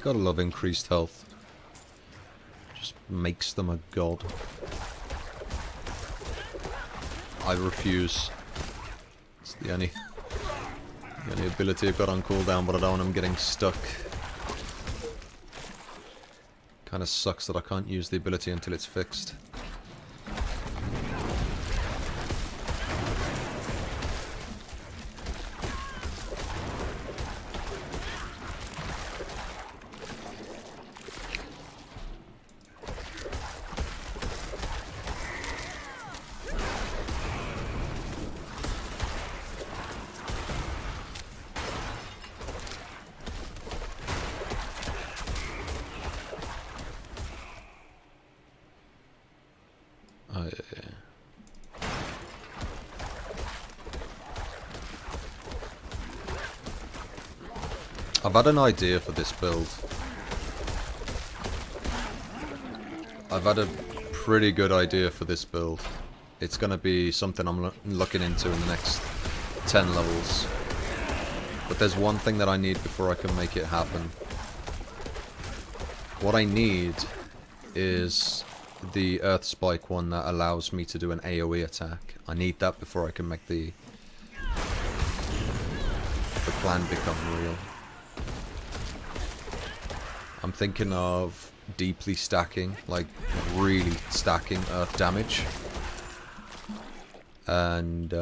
Gotta love increased health. Just makes them a god. I refuse. It's the only ability I've got on cooldown, but I don't want them getting stuck. Kinda sucks that I can't use the ability until it's fixed. I've had an idea for this build. I've had a pretty good idea for this build. It's gonna be something I'm looking into in the next 10 levels. But there's one thing that I need before I can make it happen. What I need is the Earth Spike one that allows me to do an AoE attack. I need that before I can make the plan become real. I'm thinking of deeply stacking, like really stacking earth damage. And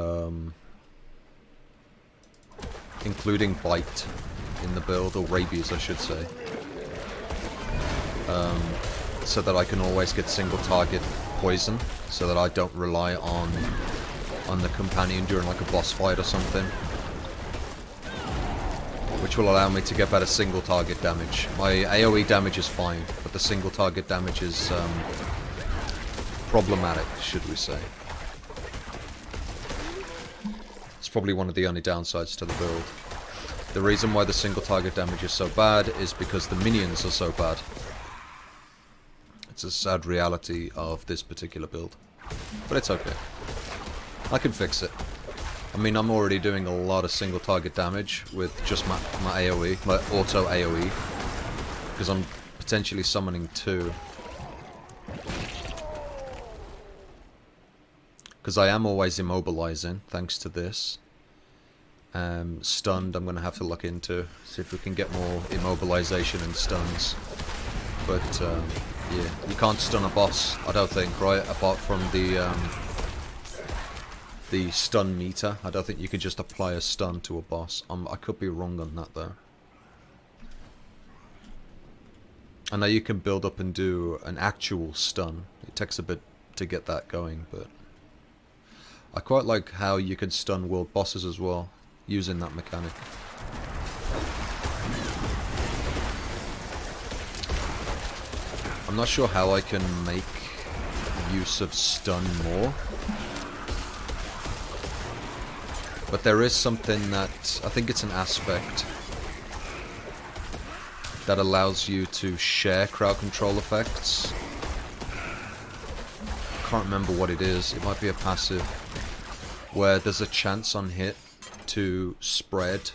including bite in the build, or rabies I should say. So that I can always get single target poison, so that I don't rely on the companion during like a boss fight or something. Which will allow me to get better single target damage. My AoE damage is fine, but the single target damage is problematic, should we say. It's probably one of the only downsides to the build. The reason why the single target damage is so bad is because the minions are so bad. It's a sad reality of this particular build. But it's okay. I can fix it. I mean, I'm already doing a lot of single target damage with just my AoE, my auto AoE, because I'm potentially summoning 2. Because I am always immobilizing, thanks to this. Stunned, I'm going to have to look into, see if we can get more immobilization and stuns. But, yeah, you can't stun a boss, I don't think, right? Apart from the stun meter. I don't think you can just apply a stun to a boss. I could be wrong on that though. I know you can build up and do an actual stun. It takes a bit to get that going, but I quite like how you can stun world bosses as well, using that mechanic. I'm not sure how I can make use of stun more. But there is something that, I think it's an aspect that allows you to share crowd control effects. I can't remember what it is, it might be a passive, where there's a chance on hit to spread,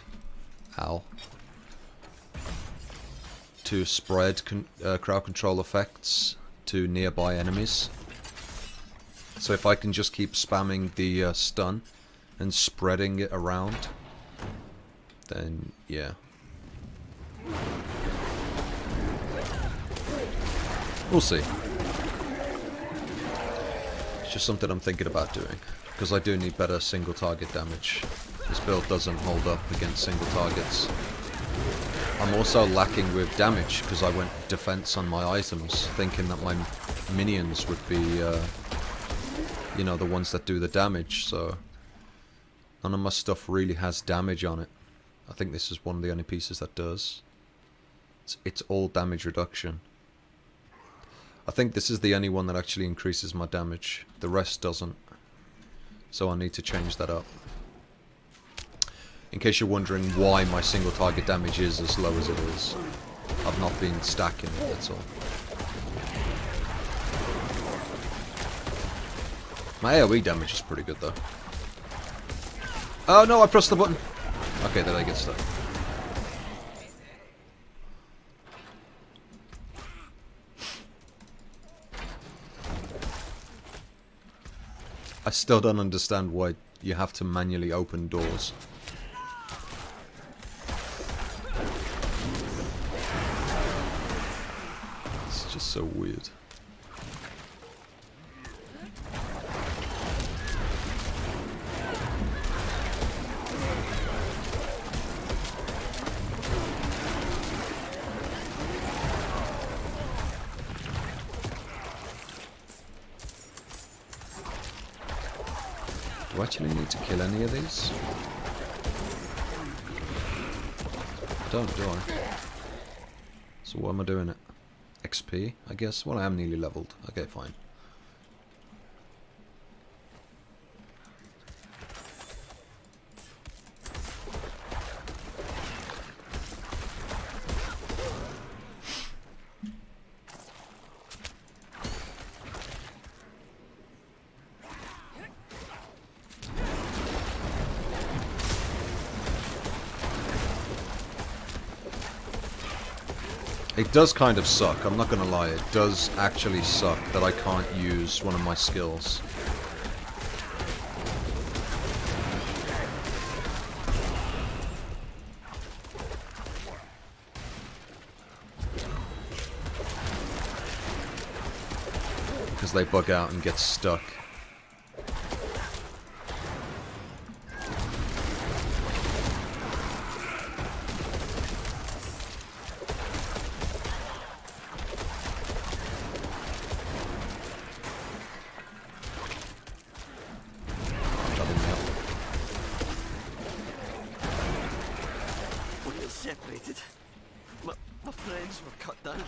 crowd control effects to nearby enemies. So if I can just keep spamming the stun, and spreading it around, then yeah. We'll see. It's just something I'm thinking about doing, because I do need better single target damage. This build doesn't hold up against single targets. I'm also lacking with damage, because I went defense on my items, thinking that my minions would be, you know, the ones that do the damage, so none of my stuff really has damage on it. I think this is one of the only pieces that does. It's all damage reduction. I think this is the only one that actually increases my damage. The rest doesn't. So I need to change that up. In case you're wondering why my single target damage is as low as it is. I've not been stacking it, that's all. My AoE damage is pretty good though. Oh no, I pressed the button. Okay, then I get stuck. I still don't understand why you have to manually open doors. It's just so weird. Do I actually need to kill any of these? I don't, do I? So what am I doing it? XP, I guess? Well, I am nearly leveled. Okay, fine. It does kind of suck, I'm not gonna lie, it does actually suck that I can't use one of my skills. Because they bug out and get stuck. Separated. My friends were cut down.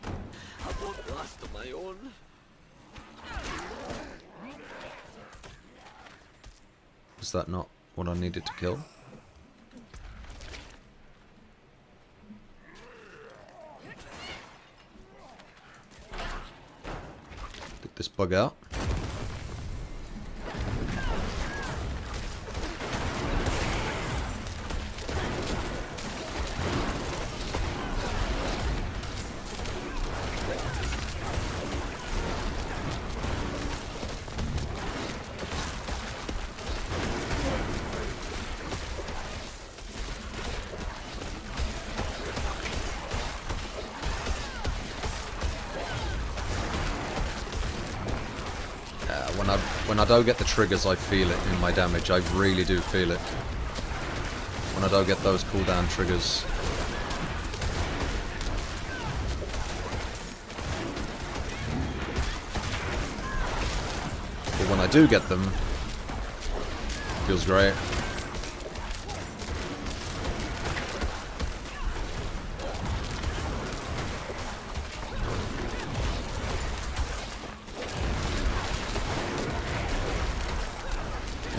I won't last on my own. Is that not what I needed to kill? Did this bug out? When I don't get the triggers, I feel it in my damage. I really do feel it. When I don't get those cooldown triggers. But when I do get them, it feels great.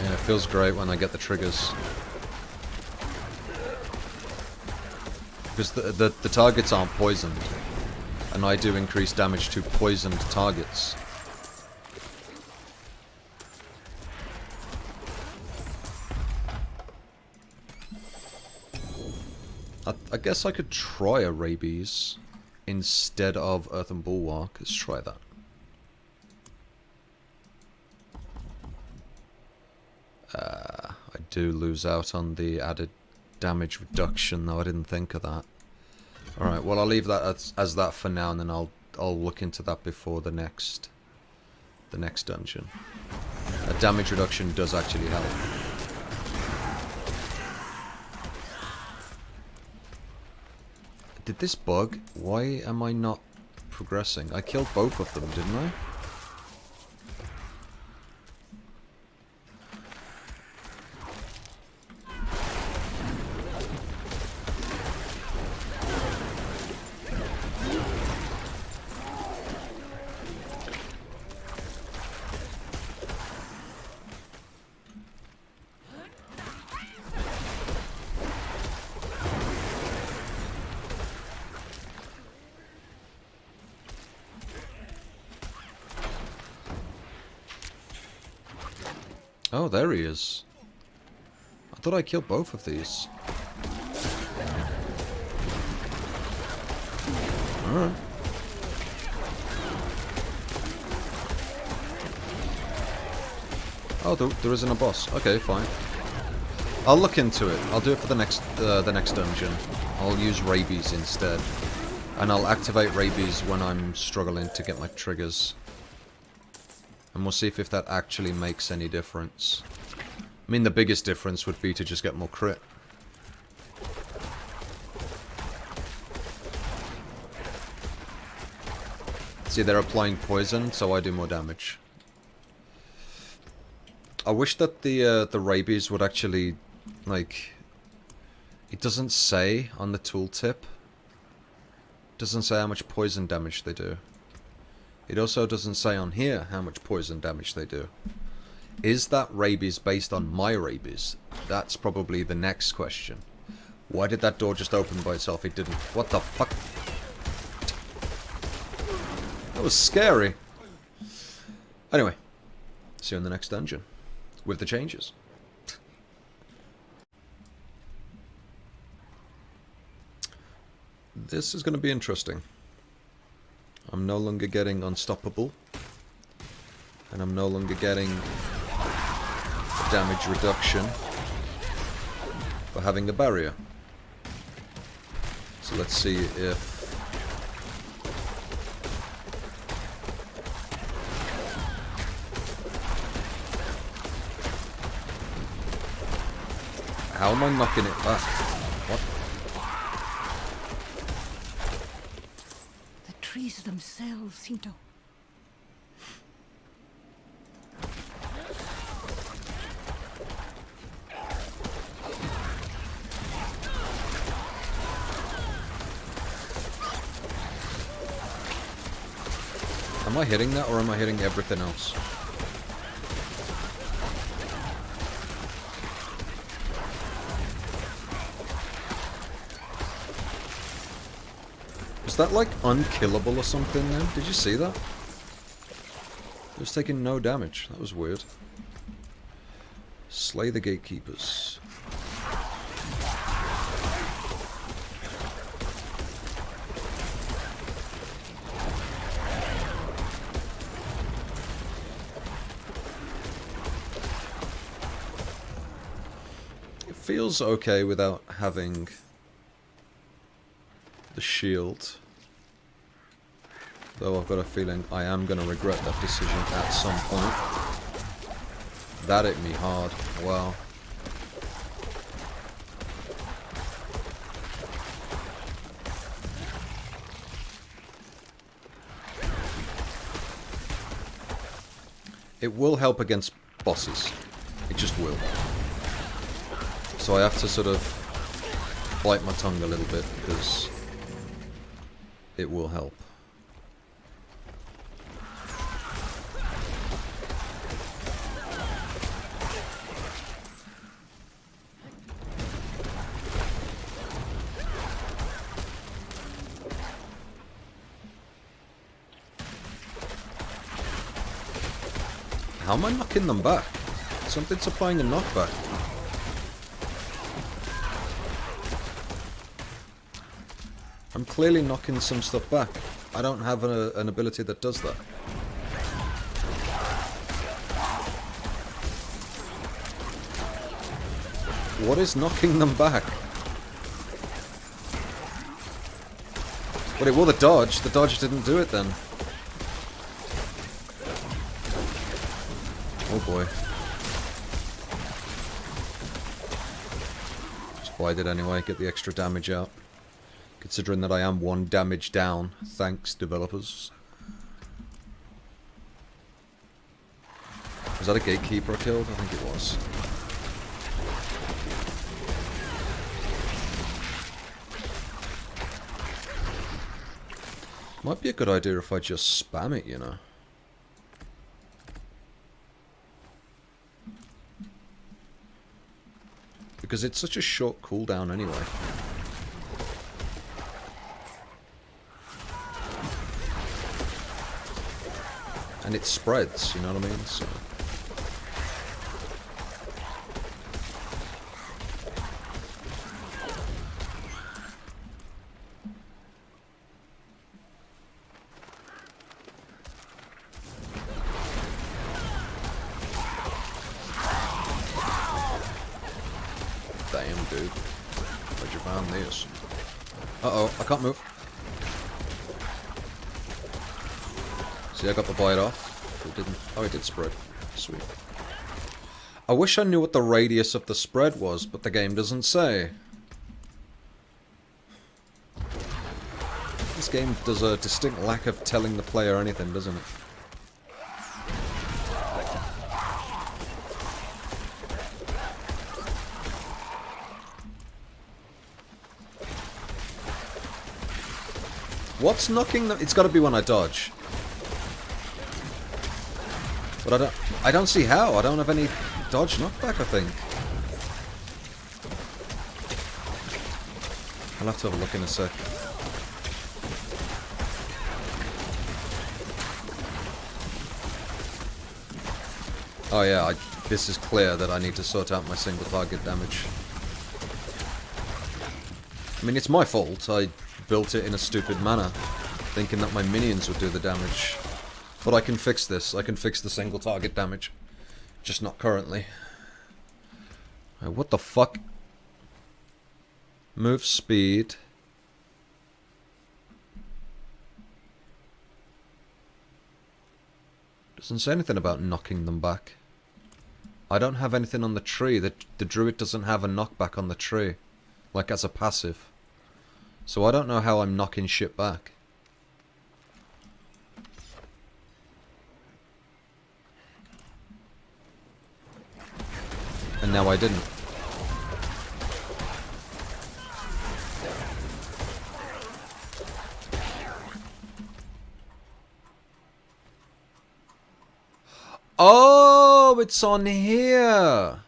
It feels great when I get the triggers. Because the targets aren't poisoned. And I do increase damage to poisoned targets. I guess I could try a rabies instead of Earthen Bulwark. Let's try that. I do lose out on the added damage reduction, though I didn't think of that. Alright, well I'll leave that as that for now, and then I'll look into that before the next dungeon. A damage reduction does actually help. Did this bug? Why am I not progressing? I killed both of them, didn't I? Oh, there he is. I thought I killed both of these. Alright. Oh, there isn't a boss. Okay, fine. I'll look into it. I'll do it for the next dungeon. I'll use rabies instead. And I'll activate rabies when I'm struggling to get my triggers. And we'll see if that actually makes any difference. I mean, the biggest difference would be to just get more crit. See, they're applying poison, so I do more damage. I wish that the rabies would actually, like... It doesn't say on the tooltip. It doesn't say how much poison damage they do. It also doesn't say on here how much poison damage they do. Is that rabies based on my rabies? That's probably the next question. Why did that door just open by itself? It didn't. What the fuck? That was scary. Anyway, see you in the next dungeon. With the changes. This is going to be interesting. I'm no longer getting unstoppable. And I'm no longer getting damage reduction for having a barrier. So let's see if... How am I knocking it back? What? The trees themselves seem to... Am I hitting that or am I hitting everything else? Was that like unkillable or something then? Did you see that? It was taking no damage. That was weird. Slay the gatekeepers. It feels okay without having the shield. Though I've got a feeling I am going to regret that decision at some point. That hit me hard. Wow. It will help against bosses. It just will. So I have to sort of bite my tongue a little bit because it will help. How am I knocking them back? Something's applying a knockback. I'm clearly knocking some stuff back. I don't have an ability that does that. What is knocking them back? But it will the dodge. The dodge didn't do it then. Oh boy. Just bite it anyway, get the extra damage out. Considering that I am 1 damage down. Thanks, developers. Was that a gatekeeper I killed? I think it was. Might be a good idea if I just spam it, you know. Because it's such a short cooldown anyway. And it spreads, you know what I mean? So. found these. Uh-oh, I can't move. See, I got the bite off. It didn't. Oh, it did spread. Sweet. I wish I knew what the radius of the spread was, but the game doesn't say. This game does a distinct lack of telling the player anything, doesn't it? What's knocking them? It's got to be when I dodge. But I don't see how. I don't have any dodge knockback, I think. I'll have to have a look in a sec. Oh yeah, this is clear that I need to sort out my single target damage. I mean, it's my fault. I built it in a stupid manner, thinking that my minions would do the damage. But I can fix this. I can fix the single target damage. Just not currently. What the fuck? Move speed. Doesn't say anything about knocking them back. I don't have anything on the tree. The Druid doesn't have a knockback on the tree. Like as a passive. So I don't know how I'm knocking shit back. And now I didn't. Oh, it's on here.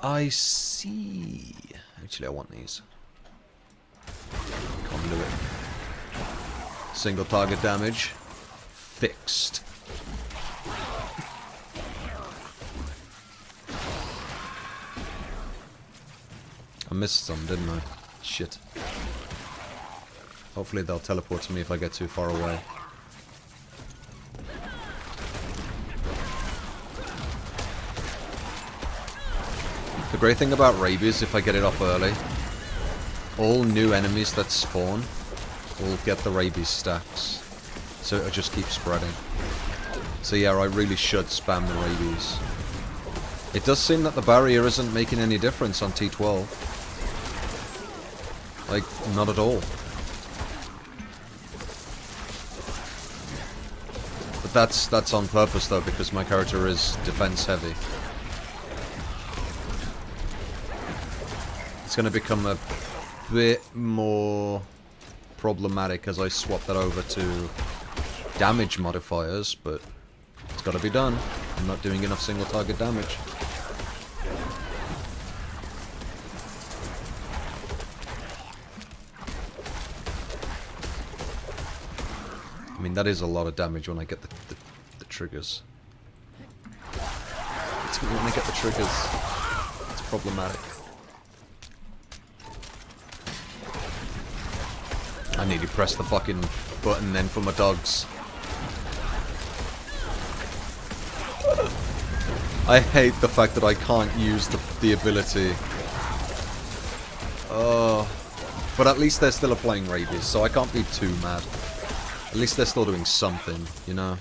I see. Actually, I want these. Conduit. Single target damage. Fixed. I missed some, didn't I? Shit. Hopefully they'll teleport to me if I get too far away. The great thing about rabies, if I get it off early, all new enemies that spawn will get the rabies stacks. So it'll just keep spreading. So yeah, I really should spam the rabies. It does seem that the barrier isn't making any difference on T12. Like, not at all. But that's on purpose though, because my character is defense heavy. It's going to become a bit more problematic as I swap that over to damage modifiers, but it's got to be done. I'm not doing enough single target damage. I mean, that is a lot of damage when I get the triggers. It's when I get the triggers. It's problematic. I nearly pressed the fucking button then for my dogs. I hate the fact that I can't use the ability. Oh, but at least they're still applying rabies, so I can't be too mad. At least they're still doing something, you know?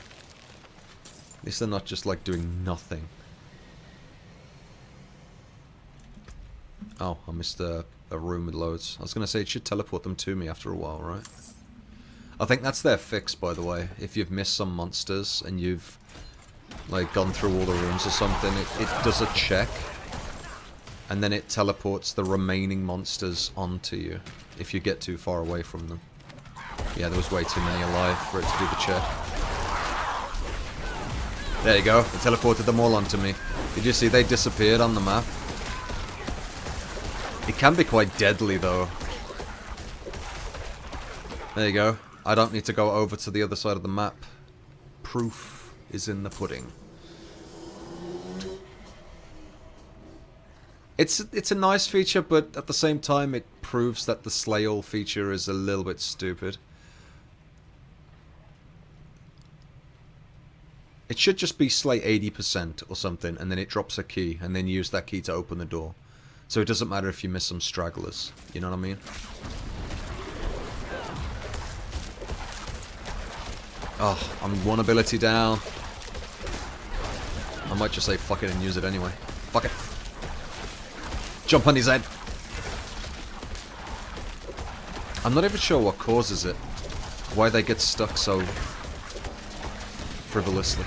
At least they're not just like doing nothing. Oh, I missed a room with loads. I was going to say it should teleport them to me after a while, right? I think that's their fix, by the way. If you've missed some monsters and you've like gone through all the rooms or something, it does a check. And then it teleports the remaining monsters onto you if you get too far away from them. Yeah, there was way too many alive for it to do the check. There you go. It teleported them all onto me. Did you see they disappeared on the map? It can be quite deadly, though. There you go. I don't need to go over to the other side of the map. Proof is in the pudding. It's a nice feature, but at the same time, it proves that the slay all feature is a little bit stupid. It should just be slay 80% or something, and then it drops a key, and then use that key to open the door. So it doesn't matter if you miss some stragglers. You know what I mean? Oh, I'm one ability down. I might just say fuck it and use it anyway. Fuck it. Jump on his head. I'm not even sure what causes it. Why they get stuck so frivolously.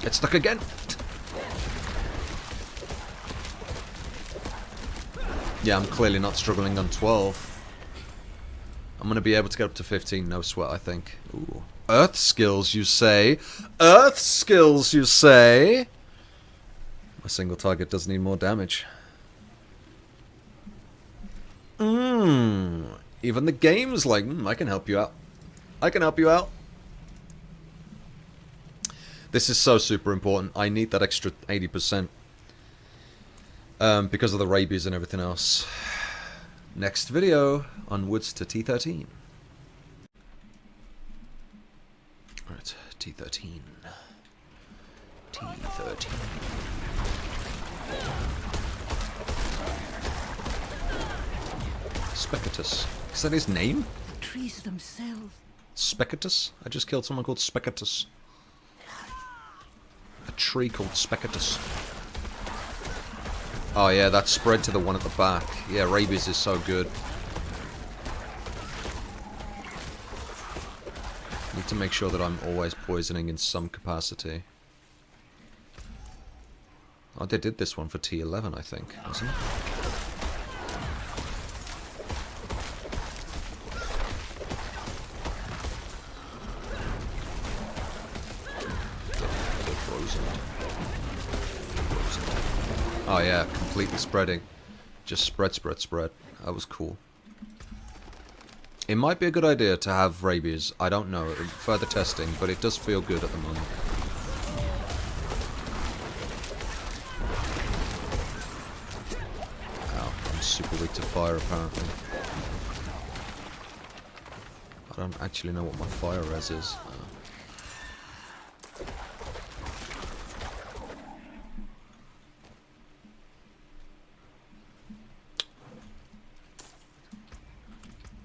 Get stuck again. Yeah, I'm clearly not struggling on 12. I'm gonna be able to get up to 15, no sweat, I think. Ooh. Earth skills, you say? Earth skills, you say? A single target does need more damage. Even the game's like, I can help you out. I can help you out. This is so super important. I need that extra 80%. Because of the rabies and everything else. Next video, onwards to T13. Alright, T13. T13. Specatus. Is that his name? The trees themselves. Specatus? I just killed someone called Specatus. A tree called Specatus. Oh yeah, that spread to the one at the back. Yeah, rabies is so good. Need to make sure that I'm always poisoning in some capacity. Oh, they did this one for T11, I think, wasn't it? Oh yeah, completely spreading. Just spread, spread, spread. That was cool. It might be a good idea to have rabies. I don't know. Further testing, but it does feel good at the moment. Ow, I'm super weak to fire apparently. I don't actually know what my fire res is.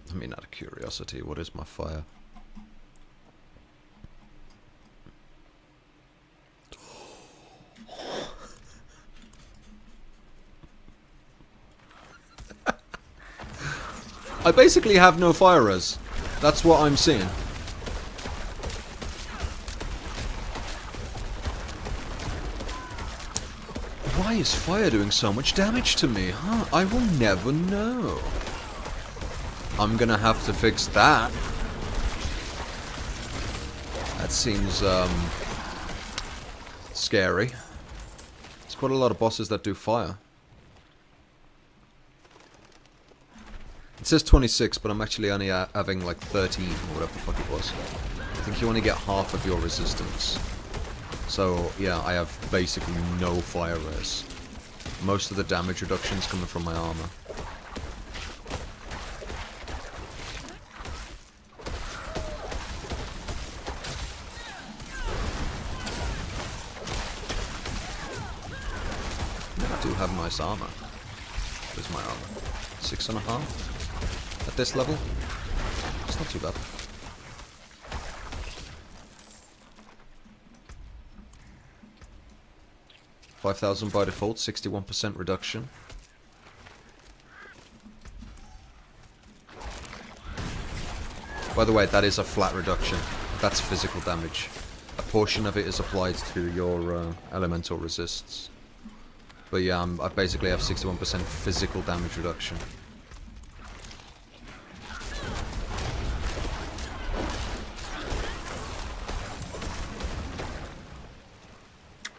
I mean, out of curiosity, what is my fire? I basically have no fire res. That's what I'm seeing. Why is fire doing so much damage to me, huh? I will never know. I'm gonna have to fix that. That seems, scary. There's quite a lot of bosses that do fire. It says 26, but I'm actually only having like 13, or whatever the fuck it was. I think you only get half of your resistance. So, yeah, I have basically no fire res. Most of the damage reduction's coming from my armor. I do have nice armor. Where's my armor? 6.5? At this level? It's not too bad. $5,000 by default, 61% reduction. By the way, that is a flat reduction. That's physical damage. A portion of it is applied to your elemental resists. But yeah, I basically have 61% physical damage reduction.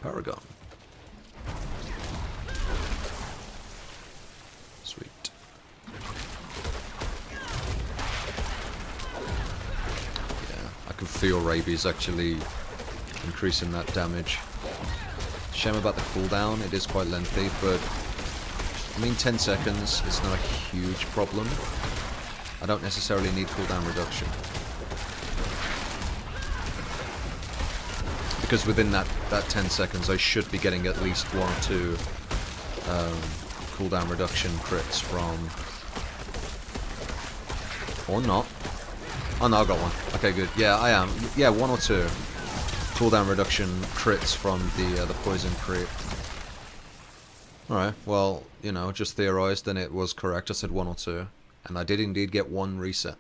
Paragon. Sweet. Yeah, I can feel rabies actually increasing that damage. Shame about the cooldown, it is quite lengthy, but I mean 10 seconds is not a huge problem. I don't necessarily need cooldown reduction. because within that 10 seconds I should be getting at least 1 or 2 cooldown reduction crits from... Or not. Oh no, I got one. Okay, good. Yeah, I am. Yeah, 1 or 2 cooldown reduction crits from the poison crit. Alright, well, you know, just theorized and it was correct. I said 1 or 2. And I did indeed get 1 reset.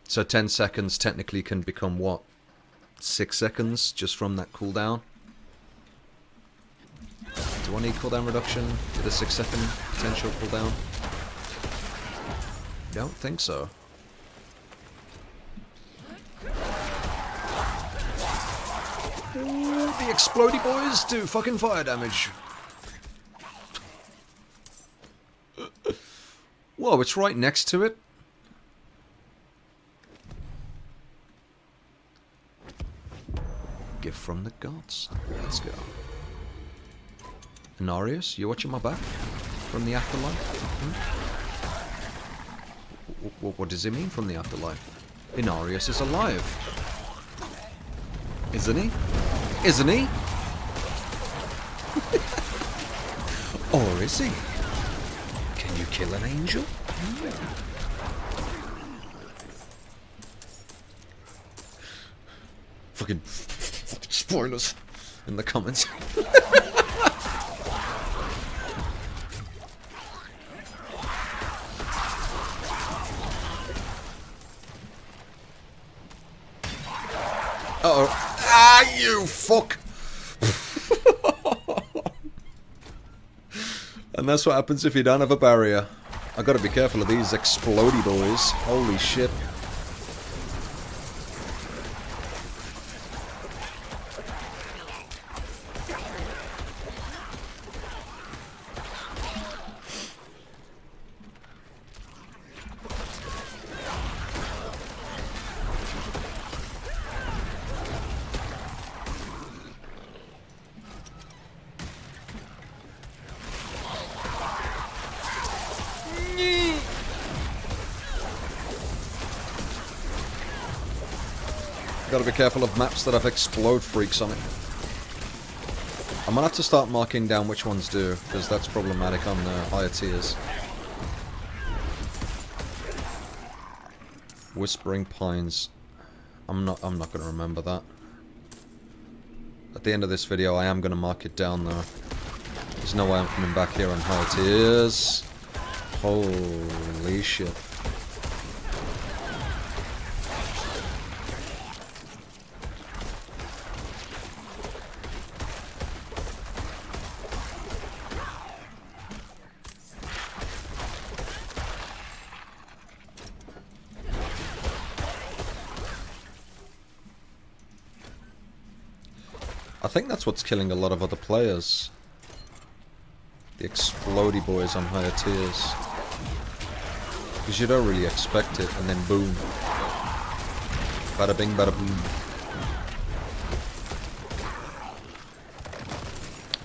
So 10 seconds technically can become what? 6 seconds just from that cooldown? Do I need cooldown reduction with a 6-second potential cooldown? Don't think so. Ooh, the explodey boys do fucking fire damage. Whoa, it's right next to it. Gift from the gods. Let's go. Inarius, you watching my back? From the afterlife? What does it mean from the afterlife? Inarius is alive. Isn't he? Isn't he? Or is he? Can you kill an angel? Fucking spoilers in the comments. Uh-oh. Ah, you fuck! And that's what happens if you don't have a barrier. I gotta be careful of these explodey boys. Holy shit. Gotta be careful of maps that have explode freaks on it. I'm gonna have to start marking down which ones do, because that's problematic on the higher tiers. Whispering Pines. I'm not gonna remember that. At the end of this video I am gonna mark it down though. There's no way I'm coming back here on higher tiers. Holy shit. I think that's what's killing a lot of other players. The explodey boys on higher tiers. Because you don't really expect it, and then boom. Bada bing, bada boom.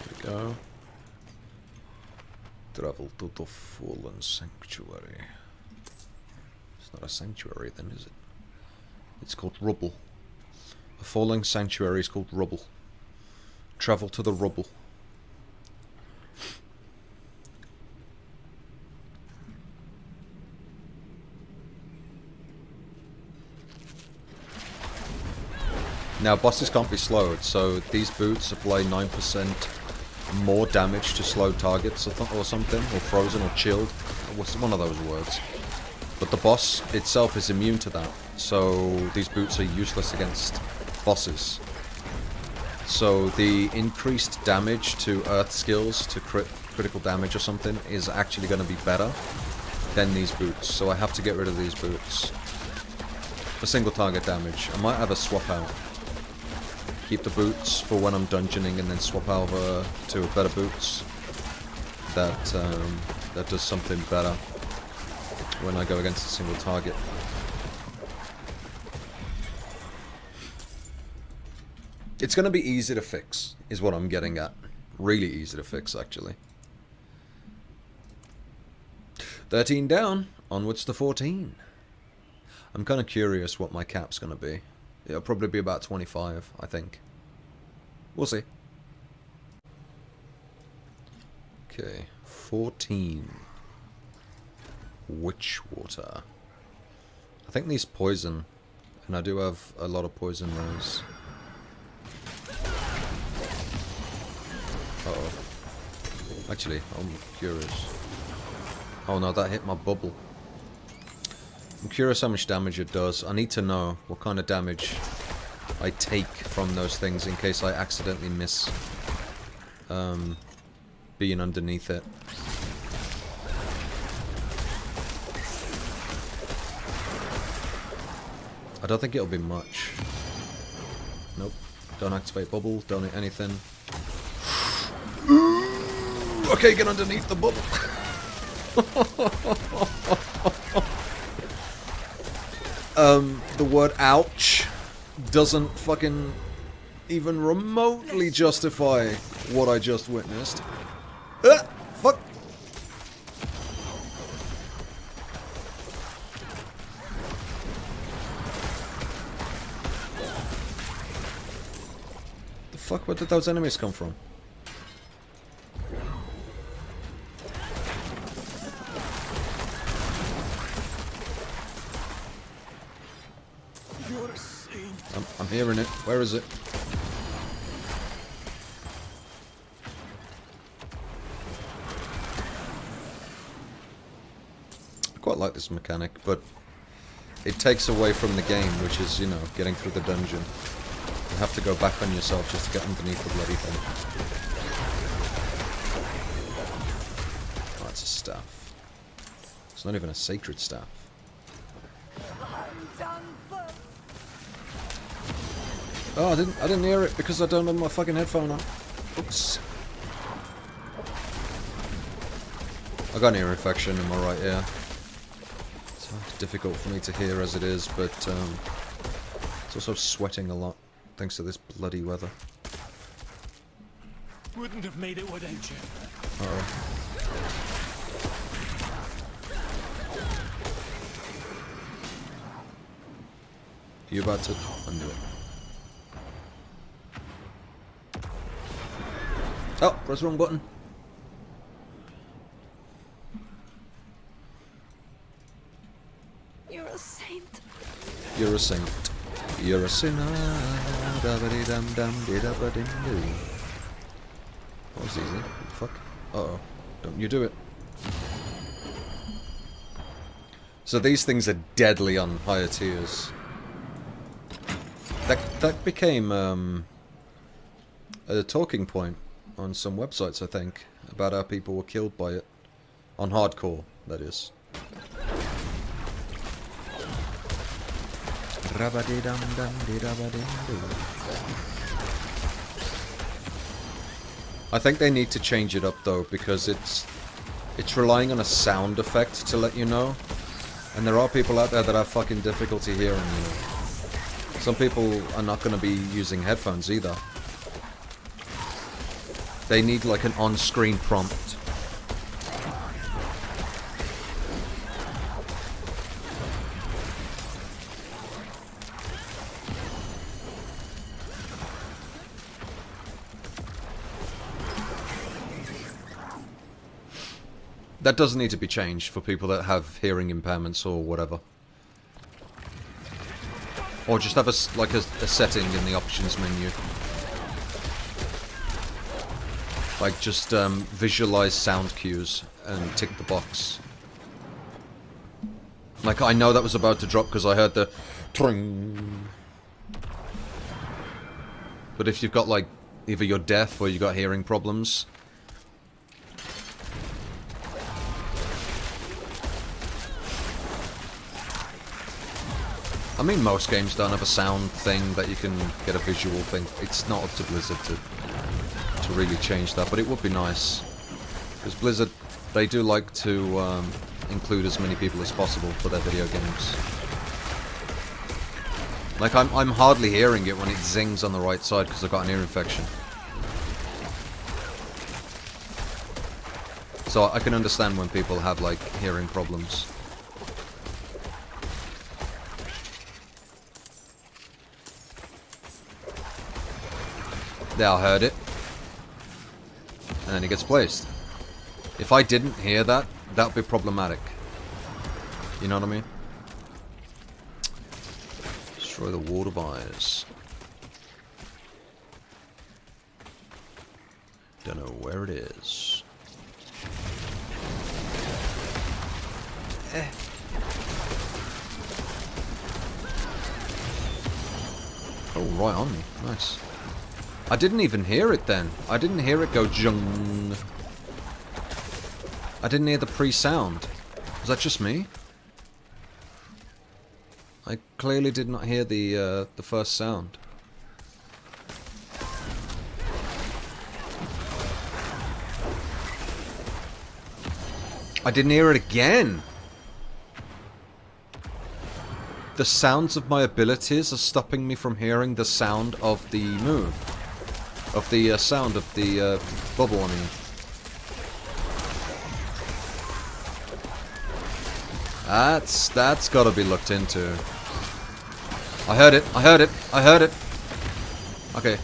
There we go. Travel to the fallen sanctuary. It's not a sanctuary then, is it? It's called rubble. A fallen sanctuary is called rubble. Travel to the rubble. Now bosses can't be slowed, so these boots apply 9% more damage to slowed targets or something, or frozen or chilled. What's one of those words? But the boss itself is immune to that, so these boots are useless against bosses. So the increased damage to earth skills, to critical damage or something, is actually going to be better than these boots. So I have to get rid of these boots. For single target damage. I might have a swap out. Keep the boots for when I'm dungeoning and then swap over to better boots. That does something better when I go against a single target. It's going to be easy to fix, is what I'm getting at. Really easy to fix, actually. 13 down, onwards to 14. I'm kind of curious what my cap's going to be. It'll probably be about 25, I think. We'll see. Okay, 14. Witch water. I think these poison, and I do have a lot of poison those. Uh-oh. Actually, I'm curious. Oh no, that hit my bubble. I'm curious how much damage it does. I need to know what kind of damage I take from those things in case I accidentally miss being underneath it. I don't think it'll be much. Nope. Don't activate bubble, don't hit anything. Okay, get underneath the bubble. The word ouch doesn't fucking even remotely justify what I just witnessed. Fuck. The fuck, where did those enemies come from? I'm hearing it. Where is it? I quite like this mechanic, but it takes away from the game, which is, you know, getting through the dungeon. You have to go back on yourself just to get underneath the bloody thing. Oh, it's a staff. It's not even a sacred staff. Oh, I didn't hear it because I don't have my fucking headphone on. Oops. I got an ear infection in my right ear. It's difficult for me to hear as it is, but it's also sweating a lot thanks to this bloody weather. Wouldn't have made it without you. Uh-oh. Are you about to undo it? Oh, press the wrong button. You're a saint. You're a saint. You're a sinner. That was easy. Fuck. Uh-oh. Don't you do it. So these things are deadly on higher tiers. That became a talking point on some websites, I think, about how people were killed by it. On hardcore, that is. I think they need to change it up though, because it's relying on a sound effect to let you know. And there are people out there that have fucking difficulty hearing you. Some people are not going to be using headphones either. They need like an on-screen prompt. That doesn't need to be changed for people that have hearing impairments or whatever. Or just have a setting in the options menu. Like, just visualize sound cues and tick the box. Like, I know that was about to drop because I heard the tring. But if you've got, like, either you're deaf or you've got hearing problems. I mean, most games don't have a sound thing that you can get a visual thing. It's not up to Blizzard to really change that, but it would be nice. Because Blizzard, they do like to include as many people as possible for their video games. Like, I'm hardly hearing it when it zings on the right side because I've got an ear infection. So I can understand when people have, like, hearing problems. There, I heard it. And then he gets placed. If I didn't hear that, that would be problematic. You know what I mean? Destroy the water buyers. Don't know where it is. Oh, right on me. Nice. I didn't even hear it then. I didn't hear it go jung. I didn't hear the pre-sound. Was that just me? I clearly did not hear the first sound. I didn't hear it again. The sounds of my abilities are stopping me from hearing the sound of the move. Of the sound of the bubble, I mean. That's gotta be looked into. I heard it, I heard it, I heard it. Okay.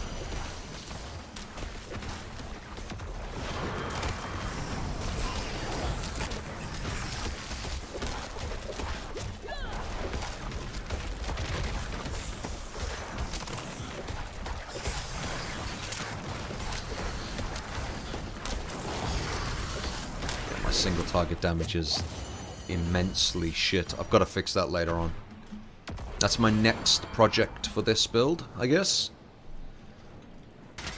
My single target damage is immensely shit. I've got to fix that later on. That's my next project for this build, I guess.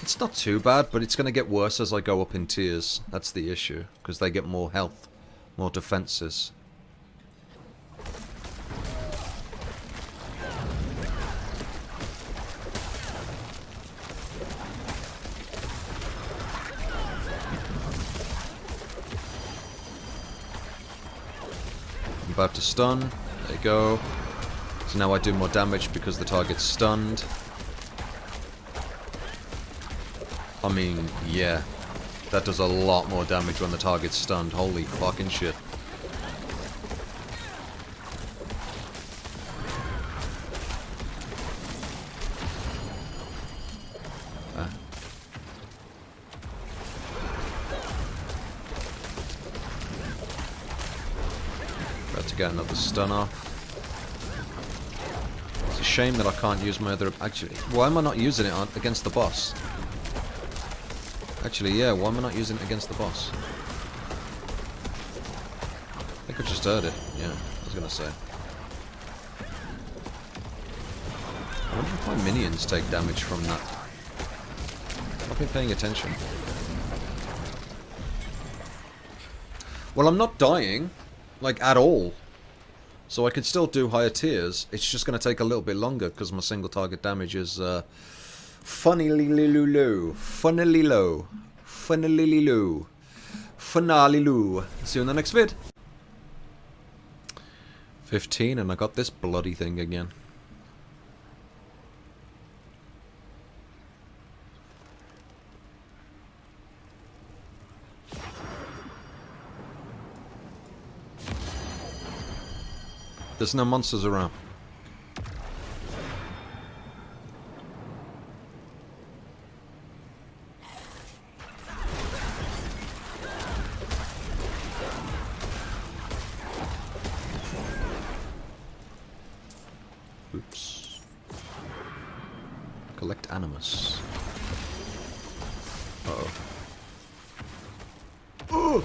It's not too bad, but it's going to get worse as I go up in tiers. That's the issue, because they get more health, more defenses. About to stun. There you go. So now I do more damage because the target's stunned. I mean, yeah. That does a lot more damage when the target's stunned. Holy fucking shit. To get another stun off. It's a shame that I can't use my other... Actually, why am I not using it against the boss? Actually, yeah, why am I not using it against the boss? I think I just heard it. Yeah, I was gonna say. I wonder if my minions take damage from that. I've been paying attention. Well, I'm not dying. Like, at all. So I could still do higher tiers. It's just going to take a little bit longer because my single target damage is funnily low. Funnily low. Funnily low. Finale low. See you in the next vid. 15 and I got this bloody thing again. There's no monsters around. Oops. Collect animus. Uh-oh. Oh!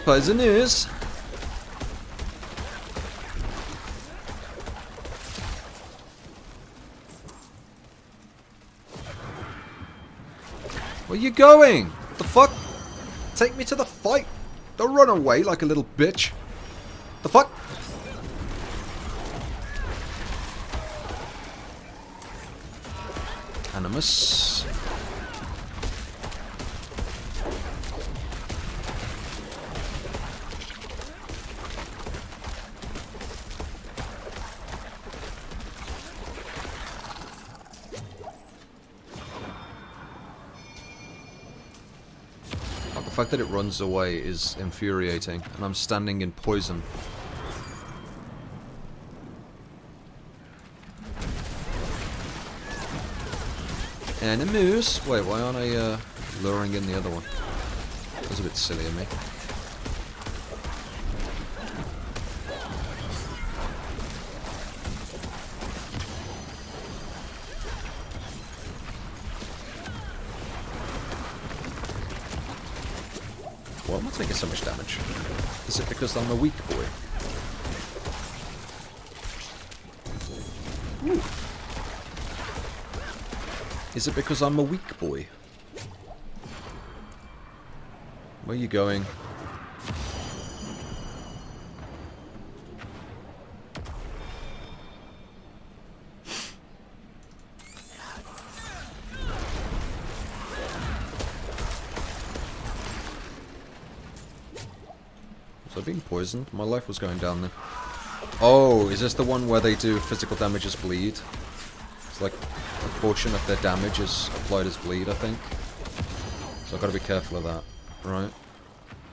Poisonous. Where you going? What the fuck? Take me to the fight. Don't run away like a little bitch. The fuck? Animus. The fact that it runs away is infuriating, and I'm standing in poison. Enemies! Wait, why aren't I luring in the other one? That was a bit silly of me. Why am I taking so much damage? Is it because I'm a weak boy? Ooh. Is it because I'm a weak boy? Where are you going? Was I being poisoned? My life was going down there. Oh, is this the one where they do physical damage as bleed? It's like a portion of their damage is applied as bleed, I think. So I've got to be careful of that, right?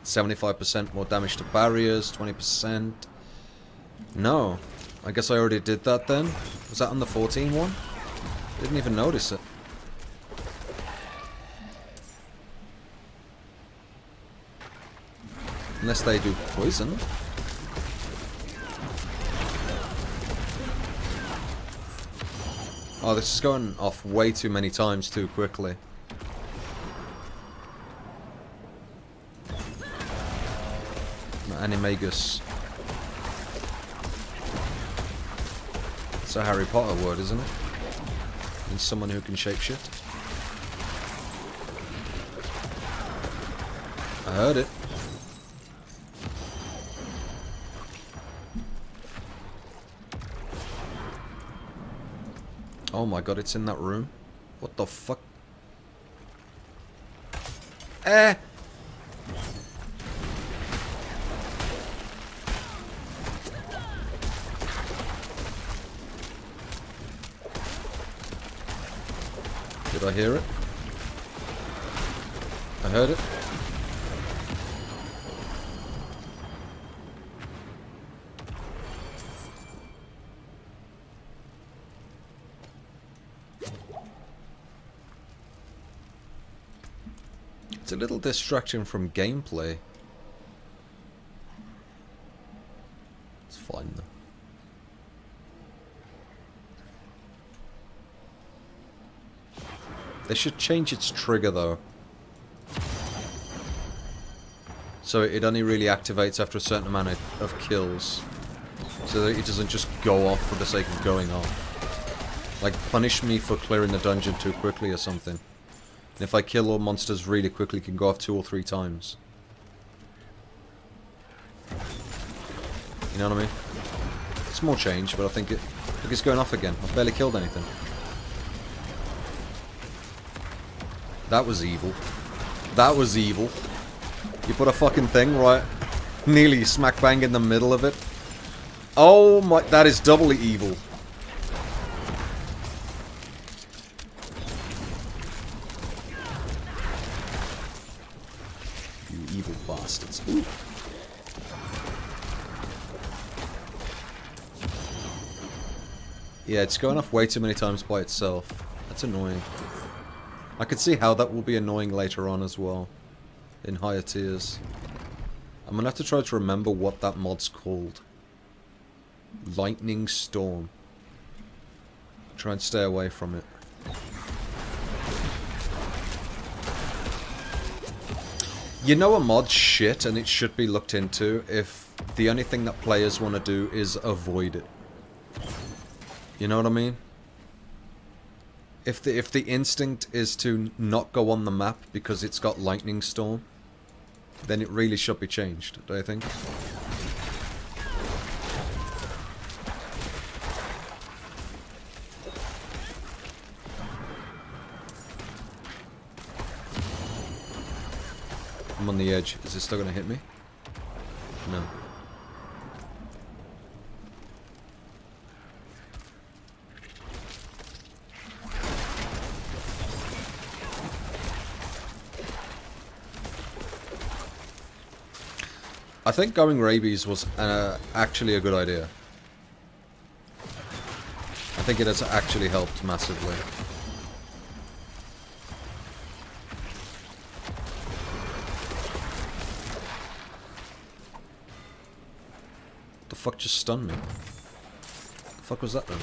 75% more damage to barriers, 20%. No. I guess I already did that then. Was that on the 14 one? Didn't even notice it. Unless they do poison. Oh, this is going off way too many times too quickly. Animagus. It's a Harry Potter word, isn't it? Means someone who can shapeshift. I heard it. Oh my god, it's in that room. What the fuck? Eh! Did I hear it? I heard it. It's a little distraction from gameplay. It's fine though. They should change its trigger though. So it only really activates after a certain amount of kills. So that it doesn't just go off for the sake of going off. Like punish me for clearing the dungeon too quickly or something. And if I kill all monsters really quickly, it can go off 2 or 3 times. You know what I mean? Small change, but I think it's going off again. I've barely killed anything. That was evil. That was evil. You put a fucking thing right nearly smack bang in the middle of it. Oh my, that is doubly evil. You evil bastards. Ooh. Yeah, it's going off way too many times by itself. That's annoying. I could see how that will be annoying later on as well. In higher tiers. I'm gonna have to try to remember what that mod's called. Lightning Storm. Try and stay away from it. You know a mod's shit and it should be looked into if the only thing that players want to do is avoid it. You know what I mean? If the instinct is to not go on the map because it's got Lightning Storm, then it really should be changed, do you think? I'm on the edge. Is it still gonna hit me? No. I think going rabies was actually a good idea. I think it has actually helped massively. fuck just stunned me? The fuck was that then?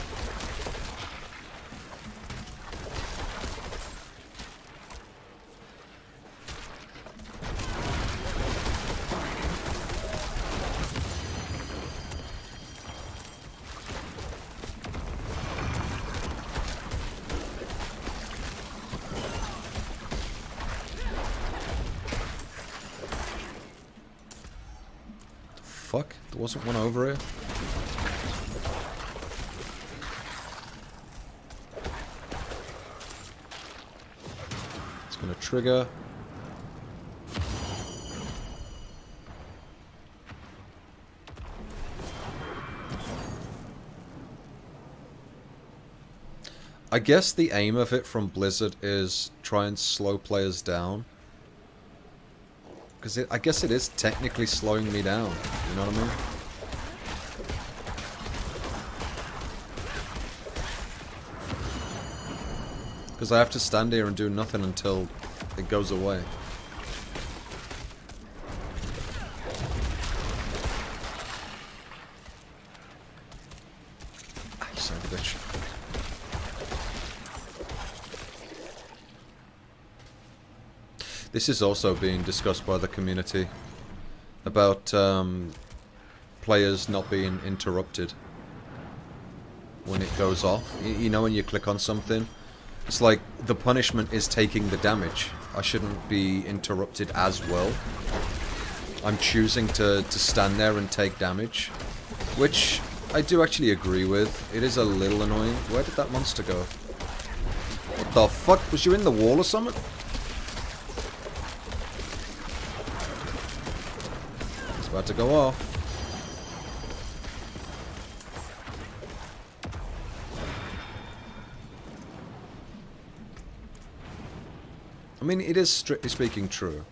Fuck, there wasn't one over here. It's gonna trigger. I guess the aim of it from Blizzard is try and slow players down. Because I guess it is technically slowing me down, you know what I mean? Because I have to stand here and do nothing until it goes away. Ah, you son of a bitch. This is also being discussed by the community about players not being interrupted when it goes off. You know, when you click on something, it's like the punishment is taking the damage. I shouldn't be interrupted as well. I'm choosing to stand there and take damage, which I do actually agree with. It is a little annoying. Where did that monster go? What the fuck? Was you in the wall or something? About to go off. I mean, it is strictly speaking true.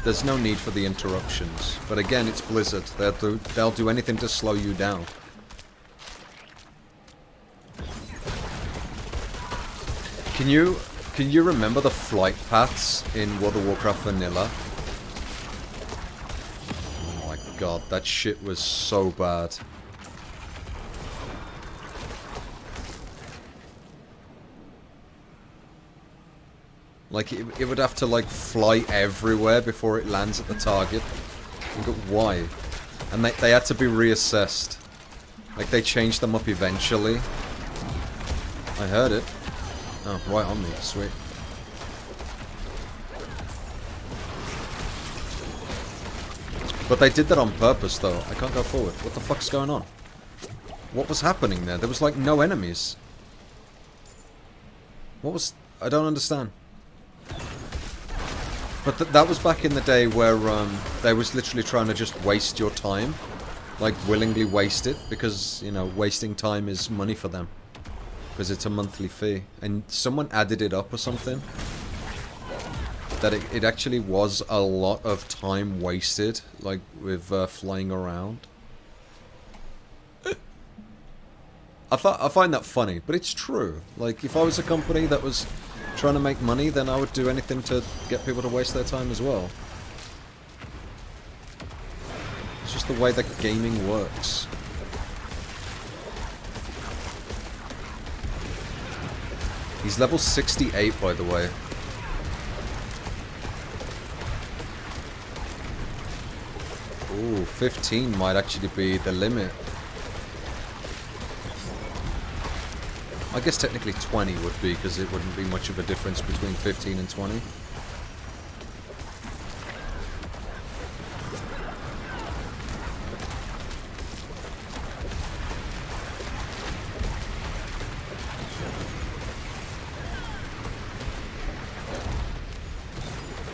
There's no need for the interruptions. But again, it's Blizzard. They'll do anything to slow you down. Can you remember the flight paths in World of Warcraft Vanilla? God, that shit was so bad. Like, it would have to, like, fly everywhere before it lands at the target. But why? And they had to be reassessed. Like, they changed them up eventually. I heard it. Oh, right on me. Sweet. But they did that on purpose, though. I can't go forward. What the fuck's going on? What was happening there? There was, like, no enemies. What was... I don't understand. But that was back in the day where, they was literally trying to just waste your time. Like, willingly waste it. Because, you know, wasting time is money for them. Because it's a monthly fee. And someone added it up or something. That it actually was a lot of time wasted, like, with flying around. I find that funny, but it's true. Like, if I was a company that was trying to make money, then I would do anything to get people to waste their time as well. It's just the way that gaming works. He's level 68, by the way. Ooh, 15 might actually be the limit. I guess technically 20 would be, because it wouldn't be much of a difference between 15 and 20.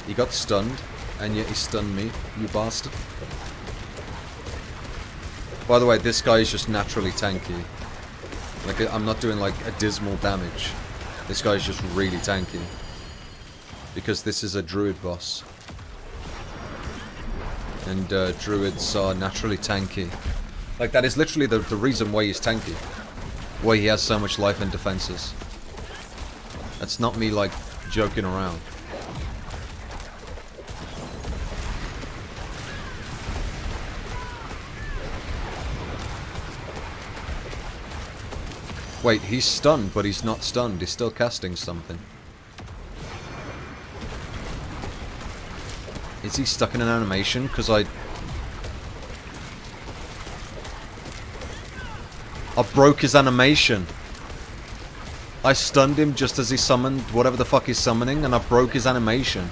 He got stunned, and yet he stunned me, you bastard. By the way, this guy is just naturally tanky. Like, I'm not doing, like, a dismal damage. This guy is just really tanky. Because this is a Druid boss. And, Druids are naturally tanky. Like, that is literally the reason why he's tanky. Why he has so much life and defenses. That's not me, like, joking around. Wait, he's stunned, but he's not stunned. He's still casting something. Is he stuck in an animation? Because I broke his animation. I stunned him just as he summoned whatever the fuck he's summoning, and I broke his animation.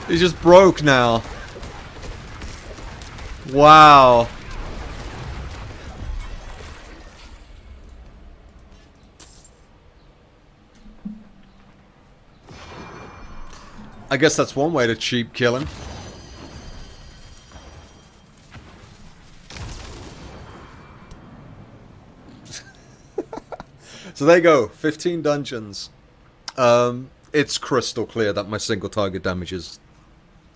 He just broke now. Wow. I guess that's one way to cheap kill him. So there you go, 15 dungeons. It's crystal clear that my single target damage is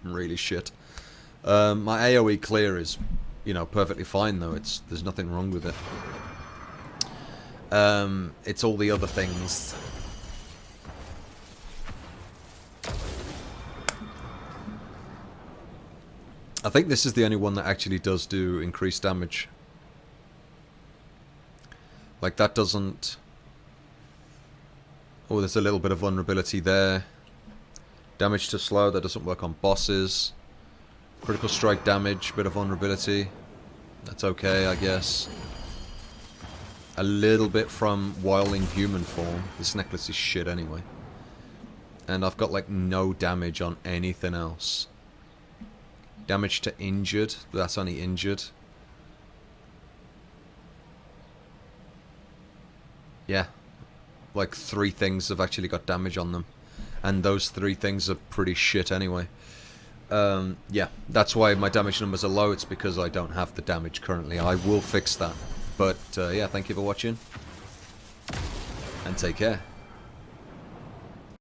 really shit. My AoE clear is, you know, perfectly fine though. There's nothing wrong with it. It's all the other things. I think this is the only one that actually does do increased damage. Like that doesn't... Oh, there's a little bit of vulnerability there. Damage to slow, that doesn't work on bosses. Critical strike damage, bit of vulnerability. That's okay, I guess. A little bit from wilding human form. This necklace is shit anyway. And I've got like no damage on anything else. Damage to injured, that's only injured. Yeah. Like 3 things have actually got damage on them. And those 3 things are pretty shit anyway. Yeah, that's why my damage numbers are low. It's because I don't have the damage currently. I will fix that. But yeah, thank you for watching. And take care.